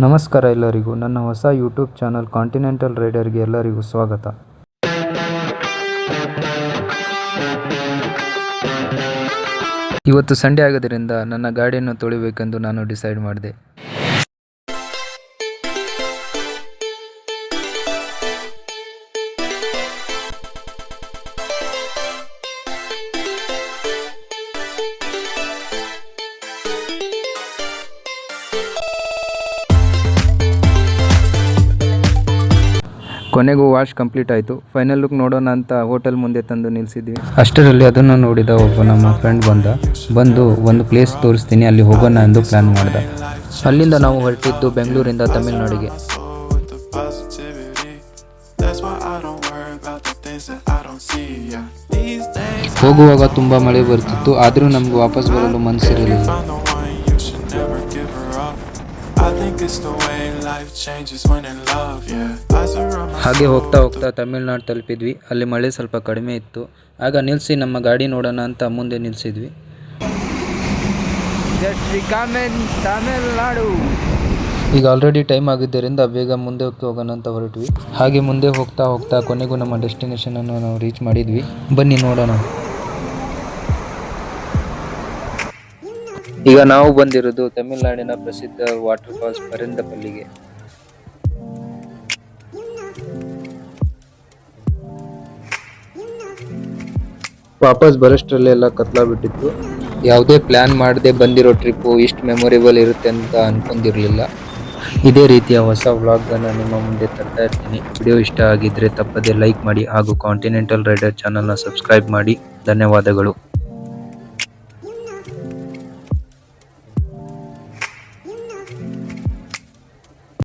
ನಮಸ್ಕಾರ ಎಲ್ಲರಿಗೂ, ನನ್ನ ಹೊಸ ಯೂಟ್ಯೂಬ್ ಚಾನಲ್ ಕಾಂಟಿನೆಂಟಲ್ ರೈಡರ್ಗೆ ಎಲ್ಲರಿಗೂ ಸ್ವಾಗತ. ಇವತ್ತು ಸಂಡೇ ಆಗೋದ್ರಿಂದ ನನ್ನ ಗಾಡಿಯನ್ನು ತೊಳಿಬೇಕೆಂದು ನಾನು ಡಿಸೈಡ್ ಮಾಡಿದೆ. ಕೊನೆಗೂ ವಾಶ್ ಕಂಪ್ಲೀಟ್ ಆಯಿತು. ಫೈನಲ್ ಲುಕ್ ನೋಡೋಣ ಅಂತ ಹೋಟೆಲ್ ಮುಂದೆ ತಂದು ನಿಲ್ಲಿಸಿದ್ವಿ. ಅಷ್ಟರಲ್ಲಿ ಅದನ್ನು ನೋಡಿದ ಒಬ್ಬ ನಮ್ಮ ಫ್ರೆಂಡ್ ಬಂದು ಒಂದು ಪ್ಲೇಸ್ ತೋರಿಸ್ತೀನಿ, ಅಲ್ಲಿ ಹೋಗೋಣ ಎಂದು ಪ್ಲಾನ್ ಮಾಡ್ದ. ಅಲ್ಲಿಂದ ನಾವು ಹೊರಟಿದ್ದು ಬೆಂಗಳೂರಿಂದ ತಮಿಳುನಾಡಿಗೆ. ಹೋಗುವಾಗ ತುಂಬ ಮಳೆ ಬರ್ತಿತ್ತು, ಆದರೂ ನಮ್ಗೆ ವಾಪಸ್ ಬರಲು ಮನಸ್ಸಿರಲಿಲ್ಲ. ಹಾಗೆ ಹೋಗ್ತಾ ಹೋಗ್ತಾ ತಮಿಳ್ನಾಡು ತಲುಪಿದ್ವಿ. ಅಲ್ಲಿ ಮಳೆ ಸ್ವಲ್ಪ ಕಡಿಮೆ ಇತ್ತು. ಆಗ ನಿಲ್ಲಿಸಿ ನಮ್ಮ ಗಾಡಿ ನೋಡೋಣ ಅಂತ ಮುಂದೆ ನಿಲ್ಲಿಸಿದ್ವಿ. ಈಗ ಆಲ್ರೆಡಿ ಟೈಮ್ ಆಗಿದ್ದರಿಂದ ಬೇಗ ಮುಂದೆ ಹೋಗೋಣ ಅಂತ ಹೊರಟ್ವಿ. ಹಾಗೆ ಮುಂದೆ ಹೋಗ್ತಾ ಹೋಗ್ತಾ ಕೊನೆಗೂ ನಮ್ಮ ಡೆಸ್ಟಿನೇಷನ್ ಅನ್ನು ನಾವು ರೀಚ್ ಮಾಡಿದ್ವಿ. ಬನ್ನಿ ನೋಡೋಣ. ಈಗ ನಾವು ಬಂದಿರೋದು ತಮಿಳುನಾಡಿನ ಪ್ರಸಿದ್ಧ ವಾಟರ್ ಫಾಲ್ಸ್ ಪರಂದಪಲ್ಲಿಗೆ. ವಾಪಸ್ ಬರೋಷ್ಟರಲ್ಲೇ ಎಲ್ಲ ಕತ್ಲಾಗ್ಬಿಟ್ಟಿತ್ತು. ಯಾವುದೇ ಪ್ಲಾನ್ ಮಾಡದೆ ಬಂದಿರೋ ಟ್ರಿಪ್ಪು ಇಷ್ಟು ಮೆಮೊರೇಬಲ್ ಇರುತ್ತೆ ಅಂತ ಅನ್ಕೊಂಡಿರಲಿಲ್ಲ. ಇದೇ ರೀತಿಯ ಹೊಸ ವ್ಲಾಗ್ಗಳನ್ನು ನಿಮ್ಮ ಮುಂದೆ ತರ್ತಾ ಇರ್ತೀನಿ. ವಿಡಿಯೋ ಇಷ್ಟ ಆಗಿದ್ರೆ ತಪ್ಪದೆ ಲೈಕ್ ಮಾಡಿ ಹಾಗೂ ಕಾಂಟಿನೆಂಟಲ್ ರೈಡರ್ ಚಾನಲ್ನ ಸಬ್ಸ್ಕ್ರೈಬ್ ಮಾಡಿ. ಧನ್ಯವಾದಗಳು.